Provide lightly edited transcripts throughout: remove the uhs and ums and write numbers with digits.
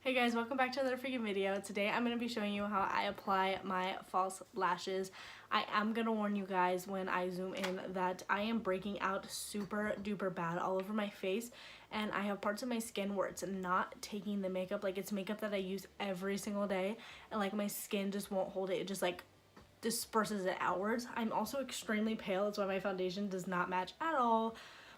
Hey guys, welcome back to another freaking video. Today I'm going to be showing you how I apply my false lashes. I am going to warn you guys when I zoom in that I am breaking out super duper bad all over my face, and I have parts of my skin where it's not taking the makeup. Like, it's makeup that I use every single day, and like my skin just won't hold it. It just like disperses it outwards. I'm also extremely pale. That's why my foundation does not match at all.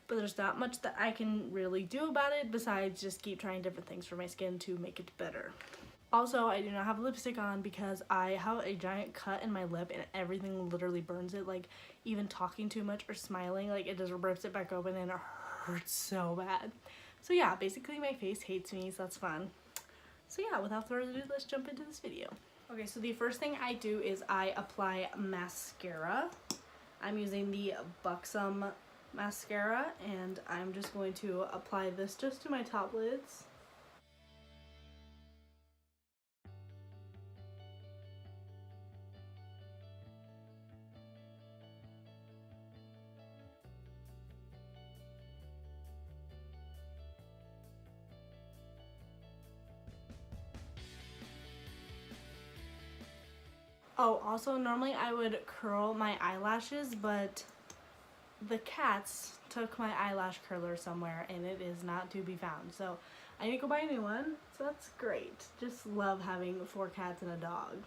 But there's not much that I can really do about it besides just keep trying different things for my skin to make it better. Also, I do not have lipstick on because I have a giant cut in my lip and everything literally burns it. Like, even talking too much or smiling, like, it just rips it back open and it hurts so bad. So yeah, basically my face hates me, so that's fun. So yeah, without further ado, let's jump into this video. Okay, so the first thing I do is I apply mascara. I'm using the Buxom mascara, and I'm just going to apply this just to my top lids. Oh, also normally I would curl my eyelashes, but the cats took my eyelash curler somewhere and it is not to be found. So I need to go buy a new one. So that's great. Just love having 4 cats and a dog.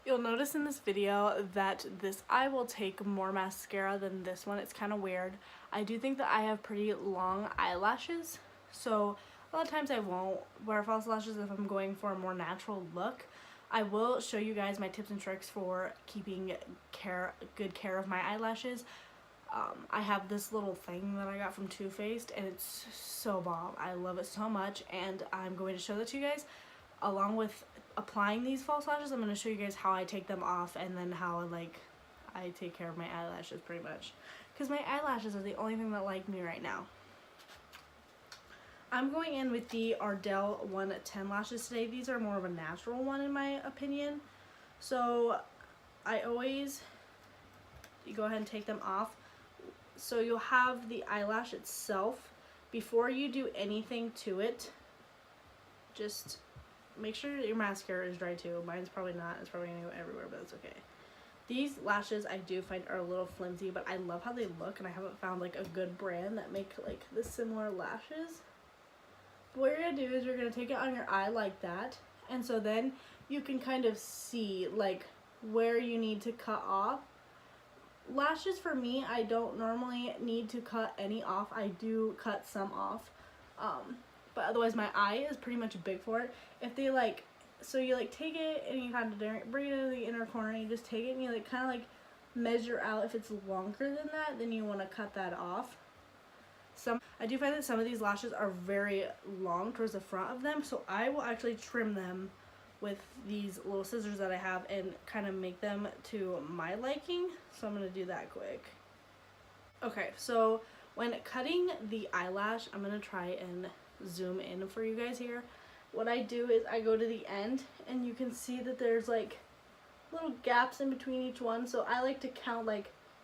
You'll notice in this video that this eye will take more mascara than this one. It's kind of weird. I do think that I have pretty long eyelashes, so a lot of times I won't wear false lashes if I'm going for a more natural look. I will show you guys my tips and tricks for keeping good care of my eyelashes. I have this little thing that I got from Too Faced, and it's so bomb. I love it so much, and I'm going to show that to you guys. Along with applying these false lashes, I'm going to show you guys how I take them off, and then how I take care of my eyelashes pretty much. Because my eyelashes are the only thing that like me right now. I'm going in with the Ardell 110 lashes today. These are more of a natural one in my opinion. So you go ahead and take them off. So you'll have the eyelash itself. Before you do anything to it, just make sure your mascara is dry too. Mine's probably not. It's probably gonna go everywhere, but it's okay. These lashes I do find are a little flimsy, but I love how they look, and I haven't found like a good brand that make like the similar lashes. But what you're gonna do is you're gonna take it on your eye like that, and so then you can kind of see like where you need to cut off. Lashes for me, I don't normally need to cut any off. I do cut some off. But otherwise my eye is pretty much big for it. If they so you take it and you kind of bring it into the inner corner, and you just take it and you kind of measure out. If it's longer than that, then you want to cut that off. I do find that some of these lashes are very long towards the front of them, so I will actually trim them with these little scissors that I have and kind of make them to my liking. So I'm going to do that quick. Okay, so when cutting the eyelash, I'm going to try and zoom in for you guys here. What I do is I go to the end, and you can see that there's little gaps in between each one. So I like to count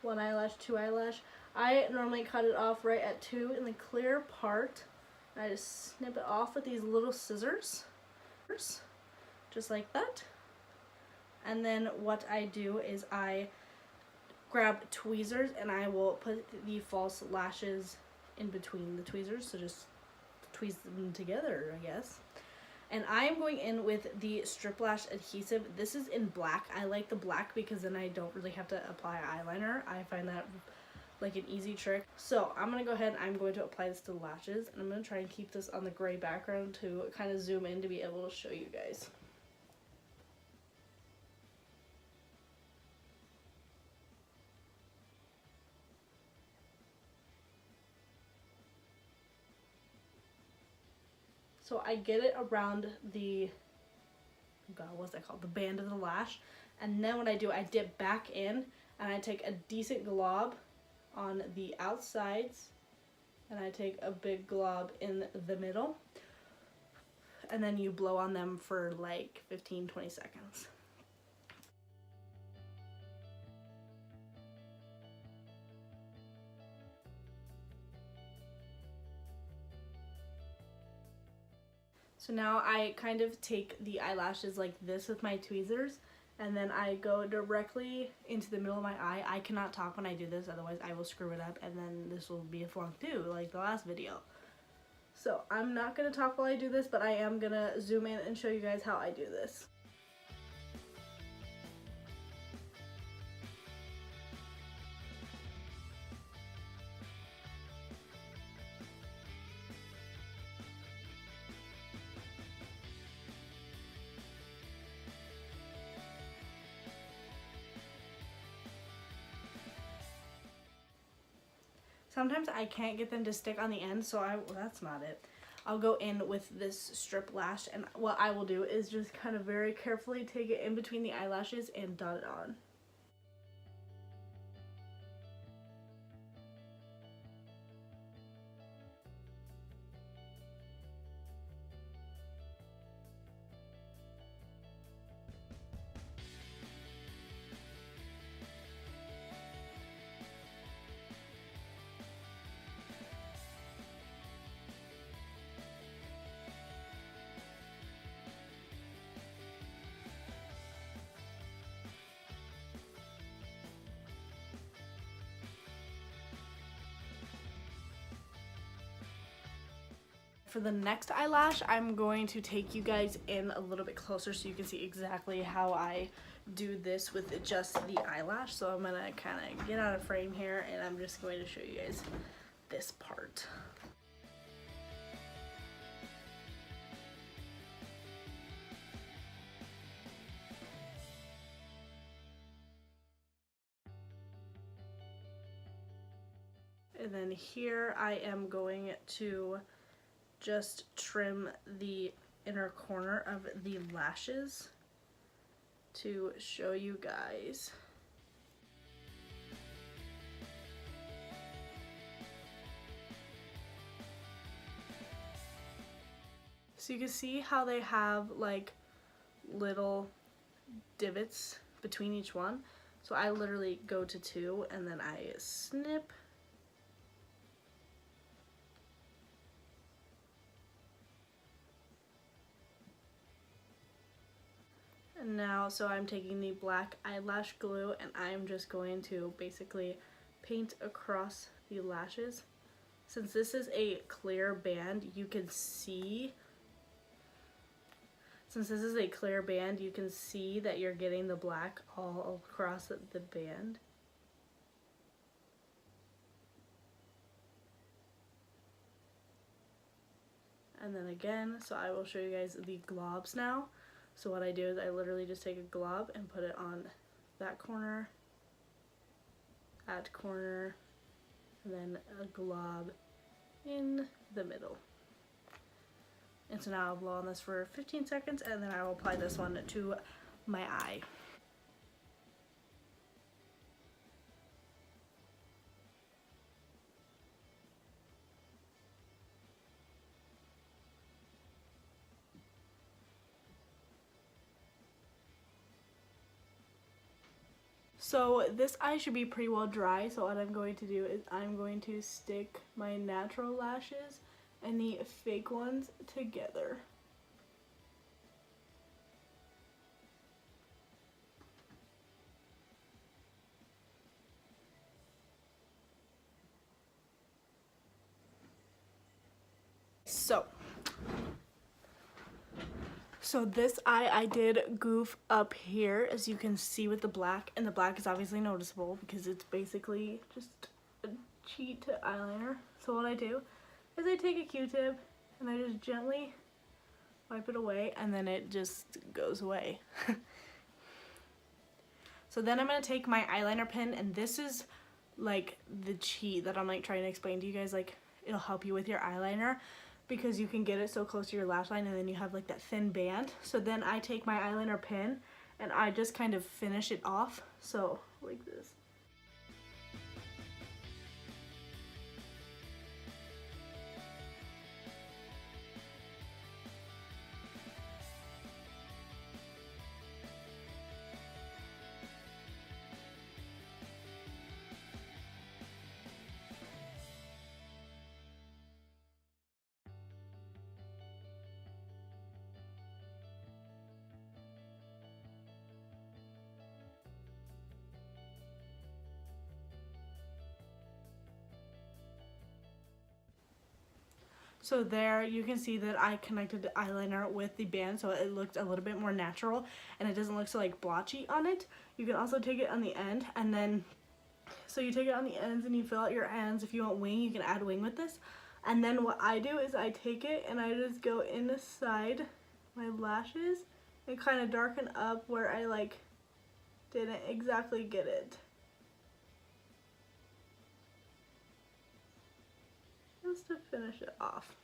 1 eyelash, 2 eyelash. I normally cut it off right at 2 in the clear part. And I just snip it off with these little scissors, just like that. And then what I do is I grab tweezers, and I will put the false lashes in between the tweezers, so just tweeze them together, I guess. And I am going in with the Strip Lash adhesive. This is in black. I like the black because then I don't really have to apply eyeliner. I find that like an easy trick. So I'm going to go ahead and I'm going to apply this to the lashes, and I'm going to try and keep this on the gray background to kind of zoom in to be able to show you guys. So I get it around the, God, what's that called? The band of the lash. And then what I do, I dip back in and I take a decent glob on the outsides, and I take a big glob in the middle, and then you blow on them for like 15-20 seconds. So now I kind of take the eyelashes like this with my tweezers, and then I go directly into the middle of my eye. I cannot talk when I do this, otherwise I will screw it up, and then this will be a flunk too, like the last video. So I'm not going to talk while I do this, but I am going to zoom in and show you guys how I do this. Sometimes I can't get them to stick on the end, so well, that's not it. I'll go in with this strip lash, and what I will do is just kind of very carefully take it in between the eyelashes and dot it on. For the next eyelash, I'm going to take you guys in a little bit closer so you can see exactly how I do this with just the eyelash. So I'm gonna kind of get out of frame here, and I'm just going to show you guys this part. And then here I am going to just trim the inner corner of the lashes to show you guys. So you can see how they have like little divots between each one. So I literally go to 2 and then I snip. And now, so I'm taking the black eyelash glue and I'm just going to basically paint across the lashes. Since this is a clear band, you can see, that you're getting the black all across the band. And then again, so I will show you guys the globs now. So what I do is I literally just take a glob and put it on that corner, that corner, and then a glob in the middle. And so now I'll blow on this for 15 seconds, and then I will apply this one to my eye. So this eye should be pretty well dry, so what I'm going to do is I'm going to stick my natural lashes and the fake ones together. So this eye I did goof up here, as you can see with the black, and the black is obviously noticeable because it's basically just a cheat eyeliner. So what I do is I take a Q-tip and I just gently wipe it away, and then it just goes away. So then I'm going to take my eyeliner pen, and this is like the cheat that I'm like trying to explain to you guys. Like, it'll help you with your eyeliner because you can get it so close to your lash line and then you have like that thin band. So then I take my eyeliner pen and I just kind of finish it off, so like this. So there you can see that I connected the eyeliner with the band so it looked a little bit more natural and it doesn't look so like blotchy on it. You can also take it on the end, and then so you take it on the ends and you fill out your ends. If you want wing, you can add wing with this. And then what I do is I take it and I just go inside my lashes and kind of darken up where I like didn't exactly get it. Just to finish it off.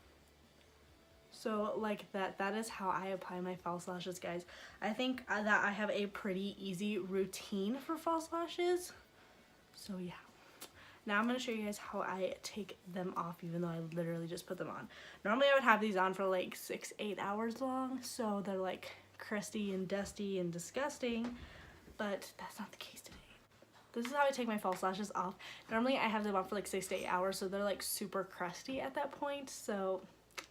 So like that is how I apply my false lashes, guys. I think that I have a pretty easy routine for false lashes. So yeah. Now I'm going to show you guys how I take them off, even though I literally just put them on. Normally I would have these on for like 6-8 hours long, so they're like crusty and dusty and disgusting, but that's not the case today. This is how I take my false lashes off. Normally I have them on for like 6 to 8 hours, so they're like super crusty at that point, so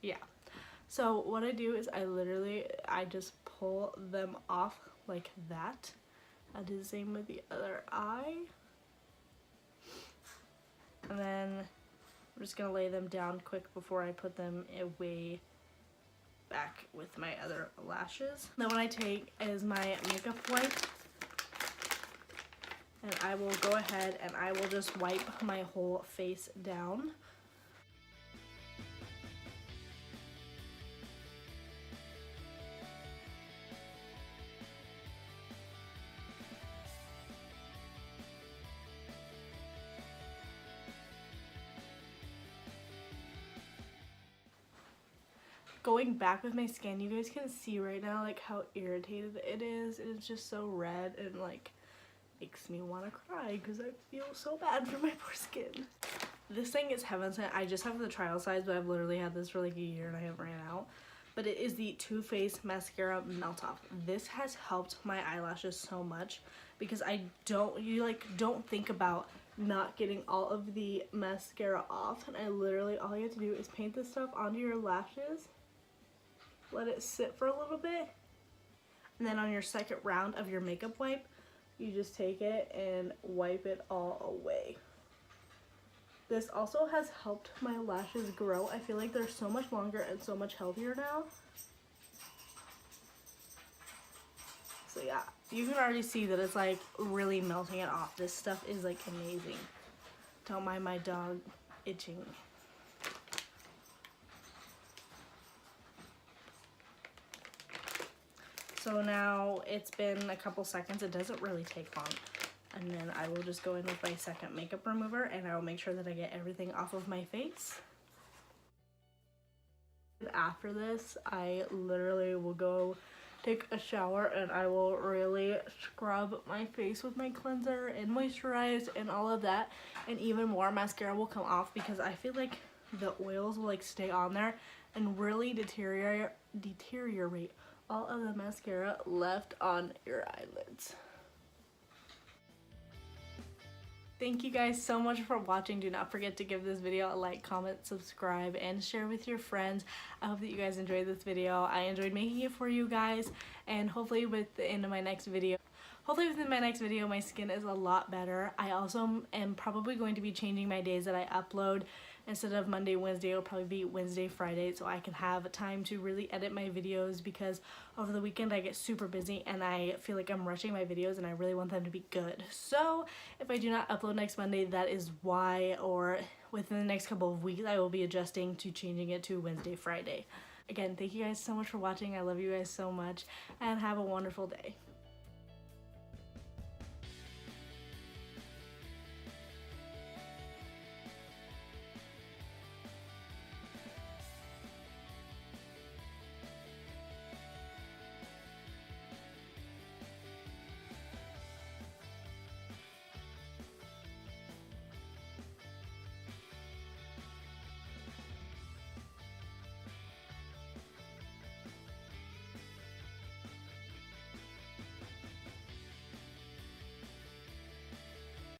yeah. So what I do is I just pull them off like that. I do the same with the other eye. And then I'm just going to lay them down quick before I put them away back with my other lashes. Then what I take is my makeup wipe, and I will go ahead and I will just wipe my whole face down. Going back with my skin, you guys can see right now like how irritated it is. It's just so red and like makes me want to cry because I feel so bad for my poor skin. This thing is heaven sent. I just have the trial size, but I've literally had this for like a year and I haven't ran out. But it is the Too Faced Mascara Melt Off. This has helped my eyelashes so much because you don't think about not getting all of the mascara off, and all you have to do is paint this stuff onto your lashes, let it sit for a little bit, and then on your second round of your makeup wipe, you just take it and wipe it all away. This also has helped my lashes grow. I feel like they're so much longer and so much healthier now. So yeah, you can already see that it's like really melting it off. This stuff is like amazing. Don't mind my dog itching. So now it's been a couple seconds. It doesn't really take long. And then I will just go in with my second makeup remover and I will make sure that I get everything off of my face. After this, I literally will go take a shower and I will really scrub my face with my cleanser and moisturize and all of that. And even more mascara will come off because I feel like the oils will like stay on there and really deteriorate all of the mascara left on your eyelids. Thank you guys so much for watching. Do not forget to give this video a like, comment, subscribe, and share with your friends. I hope that you guys enjoyed this video. I enjoyed making it for you guys, and hopefully within my next video, my skin is a lot better. I also am probably going to be changing my days that I upload. Instead of Monday, Wednesday, it'll probably be Wednesday, Friday, so I can have time to really edit my videos because over the weekend I get super busy and I feel like I'm rushing my videos and I really want them to be good. So if I do not upload next Monday, that is why, or within the next couple of weeks, I will be adjusting to changing it to Wednesday, Friday. Again, thank you guys so much for watching. I love you guys so much and have a wonderful day.